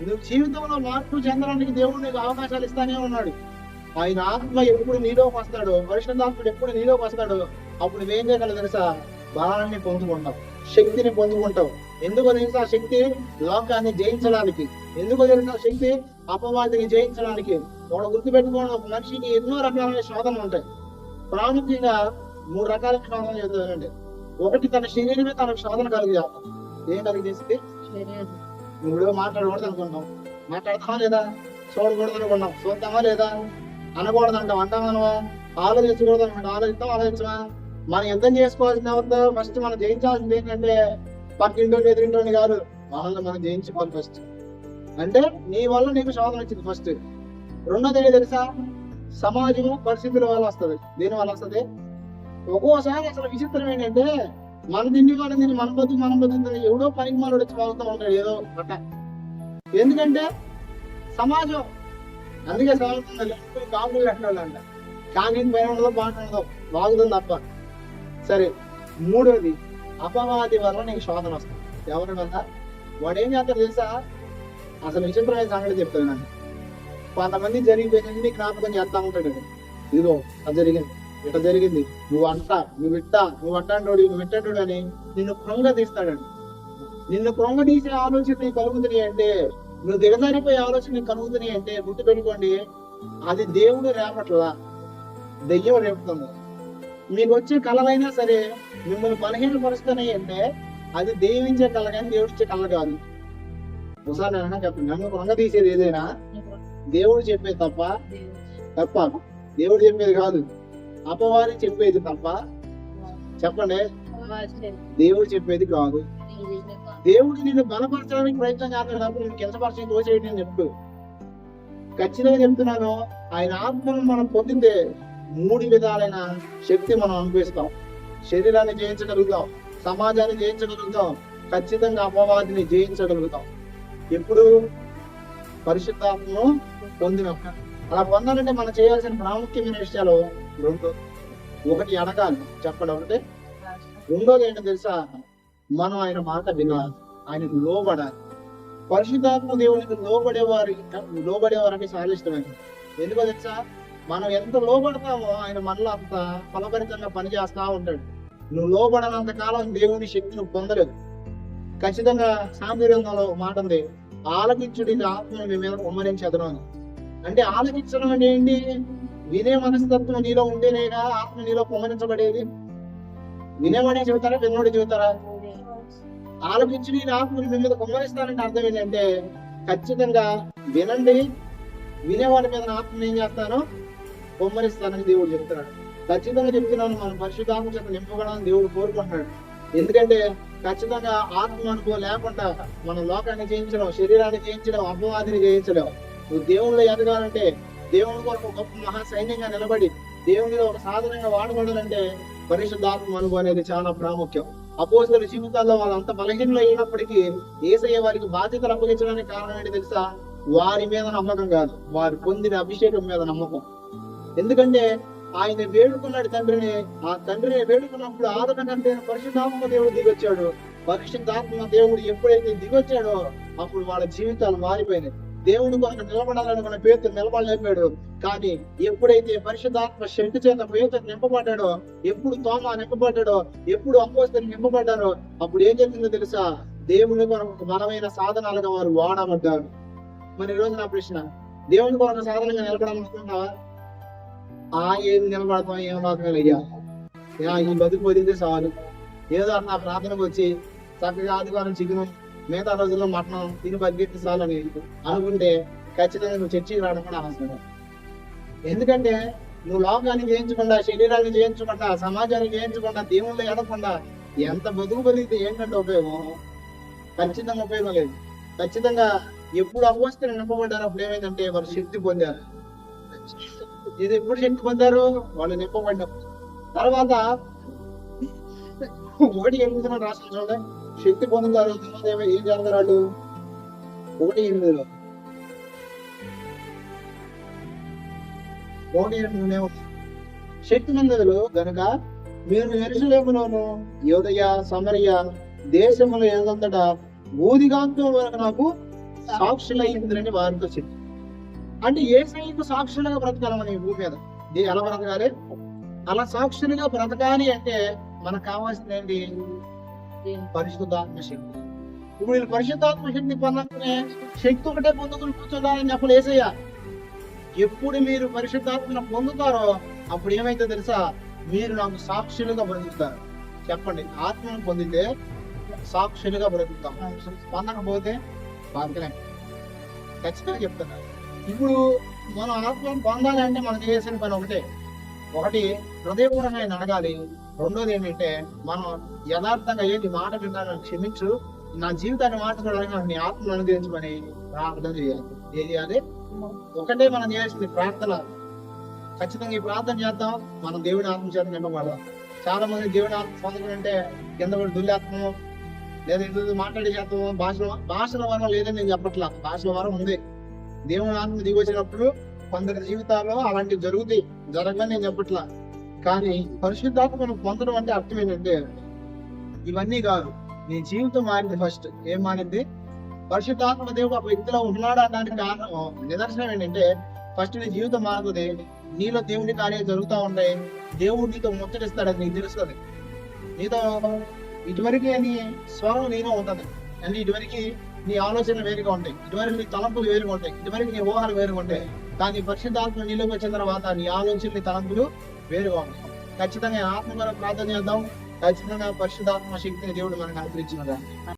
నువ్వు జీవితంలో మార్పు చెందడానికి దేవుడు నీకు అవకాశాలు ఇస్తానే ఉన్నాడు. ఆయన ఆత్మ ఎప్పుడు నీలోకి వస్తాడో, పరిశుద్ధాత్ముడు ఎప్పుడు నీలోకి వస్తాడో అప్పుడు నువ్వేం చేయగలవు తెలుసా? బలాన్ని పొందుకుంటావు, శక్తిని పొందుకుంటావు. ఎందుకో తెలుసా? శక్తి లోకాన్ని జయించడానికి. ఎందుకో తెలుసా? శక్తి అపవాదిని జయించడానికి. వాడు గుర్తుపెట్టుకోవడం, ఒక మనిషికి ఎన్నో రకాలైన శోధనలు ఉంటాయి. ప్రాముఖ్యంగా 3 రకాలైన శోధనలు చెప్తానండి. ఒకటి, తన శరీరమే తనకు శోధన కలిగేస్తాం. ఏం కలిగేస్తే నువ్వు మాట్లాడకూడదు అనుకుంటాం, మాట్లాడతావా లేదా? చూడకూడదు అనుకున్నాం, చూద్దామా లేదా? అనకూడదు అంటాం, అంటామా? ఆలోచించకూడదు అనుకుంటాం, ఆలోచించమా? మనం యుద్ధం చేసుకోవాల్సిన ఫస్ట్ మనం జయించాల్సింది ఏంటంటే పక్కింటో ఎదురింటోని కాదు, మనల్ని మనం జయించుకోవాలి ఫస్ట్. అంటే నీ వల్ల నీకు శోధన వచ్చింది ఫస్ట్. రెండోది తెలుసా? సమాజము పరిస్థితుల వల్ల వస్తుంది. దేని వల్ల వస్తుంది? ఒక్కోసారి అసలు విచిత్రం ఏంటంటే మన తిండి కూడా తిని మన బతుకు ఎవడో పనికి మనోడు వచ్చి వాగుతూ ఉంటాడు ఏదో అట్ట. ఎందుకంటే సమాజం. అందుకే కాంగ్రెస్ ఎట్టాలంట, కాంగ్రెస్ పైన ఉండదో బాట ఉండదో వాగుతుంది తప్ప. సరే, మూడోది అపవాది వల్ల నీకు శోధన వస్తుంది. ఎవరి వల్ల? వాడు ఏం చేస్తాడు తెలుసా? అసలు విచిత్రమైన సంగతి చెప్తాను నన్ను. కొంతమంది జరిగిపోయింది జ్ఞాపకం చేస్తా ఉంటాడు. ఇదిగో అది జరిగింది, ఇట్లా జరిగింది, నువ్వు అంటా, నువ్వు ఇట్టా, నువ్వు అట్టాంటోడు, నువ్వు ఇట్టంటోడు అని నిన్ను కృంగ తీస్తాడండి. నిన్ను కృంగ తీసే ఆలోచన నీకు కలుగుతున్నాయి అంటే, నువ్వు దిగజారిపోయే ఆలోచన నీకు కలుగుతున్నాయి అంటే గుర్తుపెట్టుకోండి, అది దేవుడు రేపట్లా, దెయ్యం రేపుతుంది. మీకు వచ్చే కళలైనా సరే మిమ్మల్ని బలహీనపరుస్తున్నాయి అంటే అది దెయ్యించే కళ కానీ దేవుడిచ్చే కళ కాదు. ఒకసారి చెప్పండి, నన్ను కృంగ తీసేది ఏదైనా దేవుడు చెప్పేది తప్ప దేవుడు చెప్పేది కాదు, అపవాది చెప్పేది తప్ప. చెప్పండి, దేవుడు చెప్పేది కాదు. దేవుడు నిన్ను బలపరచడానికి ప్రయత్నం చేస్తాడు తప్ప నేను కించపరచడం తోచేయడం చెప్తూ ఖచ్చితంగా చెప్తున్నాను. ఆయన ఆత్మను మనం పొందితే 3 విధాలైన శక్తి మనం అనుభవిస్తాం. శరీరాన్ని జయించగలుగుతాం, సమాజాన్ని జయించగలుగుతాం, ఖచ్చితంగా అపవాదిని జయించగలుగుతాం. ఎప్పుడు? పరిశుద్ధాత్మను పొందినప్పుడు. అలా పొందాలంటే మనం చేయాల్సిన ప్రాముఖ్యమైన విషయాలు 2. ఒకటి, అడగాలి, చెప్పడం ఒకటి. రెండోది ఏంటో తెలుసా? మనం ఆయన మాట వినాలి, ఆయనకు లోబడాలి. పరిశుద్ధాత్మ దేవునికి లోబడేవారంటే చాలా ఇష్టమైంది. ఎందుకో తెలుసా? మనం ఎంత లోబడతామో ఆయన మనలో అంత ఫలభరితంగా పనిచేస్తా ఉంటాడు. నువ్వు లోబడనంత కాలం దేవుని శక్తిని పొందలేదు. ఖచ్చితంగా సామీర్యంలో మాట ఉంది, ఆలకించుడి ఆత్మను మీ మీద కుమ్మరించదను అని. అంటే ఆలకించడం అంటే ఏంటి? వినే మనస్తత్వం నీలో ఉంటేనేగా ఆత్మ నీలో కుమ్మరించబడేది. వినేవాడే చెబుతారా, విన్నోడే చెబుతారా? ఆలకించుడి ఆత్మని మీ మీద కుమ్మరిస్తానంటే అర్థం ఏంటంటే ఖచ్చితంగా వినండి, వినేవాడి మీద ఆత్మని ఏం చేస్తాను? కుమ్మరిస్తానని దేవుడు చెప్తున్నాడు. ఖచ్చితంగా చెప్తున్నాను, మనం పరిశుద్ధాత్మ చేత నింపబడాలని దేవుడు కోరుకుంటున్నాడు. ఎందుకంటే ఖచ్చితంగా ఆత్మ అనుభవం లేకుండా మనం లోకాన్ని జయించడం, శరీరాన్ని జయించడం, అపవాదిని జయించడం. నువ్వు దేవుళ్ళు ఎదగాలంటే, దేవుని కొరకు ఒక గొప్ప మహా సైన్యంగా నిలబడి దేవునిలో ఒక సాధనంగా వాడబడాలంటే పరిశుద్ధాత్మ అనుభవం అనేది చాలా ప్రాముఖ్యం. అపోస్తలుల జీవితాల్లో వాళ్ళంత బలహీనలు అయినప్పటికీ యేసయ్య వారికి బాధ్యతలు అప్పగించడానికి కారణం ఏంటి తెలుసా? వారి మీద నమ్మకం కాదు, వారు పొందిన అభిషేకం మీద నమ్మకం. ఎందుకంటే ఆయన వేడుకున్నాడు తండ్రిని, ఆ తండ్రిని వేడుకున్నప్పుడు ఆదరణ కంటే పరిశుద్ధాత్మ దేవుడు దిగొచ్చాడు. పరిశుద్ధాత్మ దేవుడు ఎప్పుడైతే దిగొచ్చాడో అప్పుడు వాళ్ళ జీవితాలు మారిపోయినాయి. దేవుడు కొరకు నిలబడాలనుకున్న పేతురు నిలబడలేపాడు. కానీ ఎప్పుడైతే పరిశుద్ధాత్మ శక్తి చేత పేతురు నింపబడ్డాడో, ఎప్పుడు తోమా నింపబడ్డాడో, ఎప్పుడు అపోస్తలులు నింపబడ్డారో అప్పుడు ఏం జరిగిందో తెలుసా? దేవుని కొరకు బలమైన సాధనాలుగా వారు వాడబడ్డారు. మరి ఈ రోజు నా ప్రశ్న, దేవుని కొరకు సాధనంగా నిలబడాలనుకుంటున్నావా? ఏం నిలబడతాం, ఏం మాత్రం అయ్యా, ఈ బతుకు వదిలితే చాలు, ఏదో నా ప్రార్థనకు వచ్చి చక్కగా ఆదివారం చికెను, మిగతా రోజుల్లో మటనం తిని బతికి చాలని అనుకుంటే ఖచ్చితంగా నువ్వు చర్చికి రావడం కూడా అవసరం. ఎందుకంటే నువ్వు లోకాన్ని జయించకుండా, శరీరాన్ని జయించకుండా, సమాజాన్ని జయించకుండా, దేవుళ్ళు ఎడకుండా ఎంత బతుకు బతికితే ఏంటంటే ఉపయోగం? ఖచ్చితంగా ఉపయోగం లేదు. ఖచ్చితంగా ఎప్పుడు అపోస్తలులు నింపబడ్డారు అప్పుడు ఏమైందంటే వారు శక్తి పొందారు. ఇది ఎప్పుడు శక్తి పొందారు? వాళ్ళు నింపబడ్డారు. తర్వాత 1:8 రాష్ట్రం చూడండి, శక్తి పొందుతారు ఏం చేస్తారు వాళ్ళు? 1:8 శక్తి పొందదులు గనుక మీరు యెరూషలేములోను యూదయ సమరయ దేశముల యందంతటా బూదిగాంతం వరకు నాకు సాక్షులయ్యిందని వారితో చెప్పి. అంటే యేసయ్యకు సాక్షులుగా బ్రతకాలని భూమి మీద ఎలా బ్రతకాలి? అలా సాక్షులుగా బ్రతకాలి అంటే మనకు కావాల్సింది ఏంటి? పరిశుద్ధాత్మ శక్తి. ఇప్పుడు వీళ్ళు పరిశుద్ధాత్మ శక్తి పొందగానే శక్తి ఒకటే పొందుకుని కూర్చోదాలని చెప్పలు యేసయ్య. ఎప్పుడు మీరు పరిశుద్ధాత్మను పొందుతారో అప్పుడు ఏమైతే తెలుసా? మీరు నాకు సాక్షులుగా బ్రతుకుతారు. చెప్పండి, ఆత్మను పొందితే సాక్షులుగా బ్రతుకుతాం, పొందకపోతే బతకలేం. ఖచ్చితంగా చెప్తున్నారు. ఇప్పుడు మనం ఆత్మను పొందాలి అంటే మనం చేసిన పని ఒకటి హృదయపూర్వకంగా ఆయన అడగాలి. రెండోది ఏంటంటే మనం యథార్థంగా ఏంటి మాట విన్నానని క్షమించు, నా జీవితాన్ని మార్చుకోవడానికి నాకు నీ ఆత్మను అనుగ్రహించమని ప్రార్థన చేయాలి. ఏం చేయాలి? ఒకటే మనం చేయాల్సింది ప్రార్థన. ఖచ్చితంగా ఈ ప్రార్థన చేద్దాం, మనం దేవుని ఆత్మ చేత నింపబడదాం. చాలా మంది దేవుని ఆత్మ పొందకుంటే కింద కూడా దుర్యాత్మము లేదా ఇది మాట్లాడే చేస్తాము. భాషల వరం లేదని నేను చెప్పట్లా, భాషల వరం ఉంది. దేవుని ఆత్మ దిగి వచ్చినప్పుడు కొందరి జీవితాల్లో అలాంటివి జరుగుతాయి, జరగని నేను చెప్పట్లా. కానీ పరిశుద్ధాత్మను పొందడం అంటే అర్థం ఏంటంటే ఇవన్నీ కాదు, నీ జీవితం మారింది. ఫస్ట్ ఏం మారింది? పరిశుద్ధాత్మ దేవుడు ఒక వ్యక్తిలో ఉన్నాడు అనడానికి కారణం, నిదర్శనం ఏంటంటే ఫస్ట్ నీ జీవితం మారుతుంది, నీలో దేవుని కార్యాలు జరుగుతూ ఉంటాయి, దేవుడు నీతో ముచ్చటిస్తాడు, అది నీకు తెలుస్తుంది. నీతో ఇటువరకు నీ స్వరం నీలో ఉంటది, అంటే ఇటువరకు నీ ఆలోచనలు వేరుగా ఉంటాయి, ఇటువరకు నీ తలంపులు వేరుగా ఉంటాయి, ఇటువరకు నీ ఊహలు వేరుగా ఉంటాయి. కానీ పరిశుద్ధాత్మ నీలోకి వచ్చిన తర్వాత నీ ఆలోచనలు తలంపులు వేరుగా ఉంటాయి. ఖచ్చితంగా ఆత్మ ద్వారా ప్రార్థన చేద్దాం. ఖచ్చితంగా పరిశుద్ధాత్మ శక్తిని దేవుడు మనకు అనుగ్రహించినదా.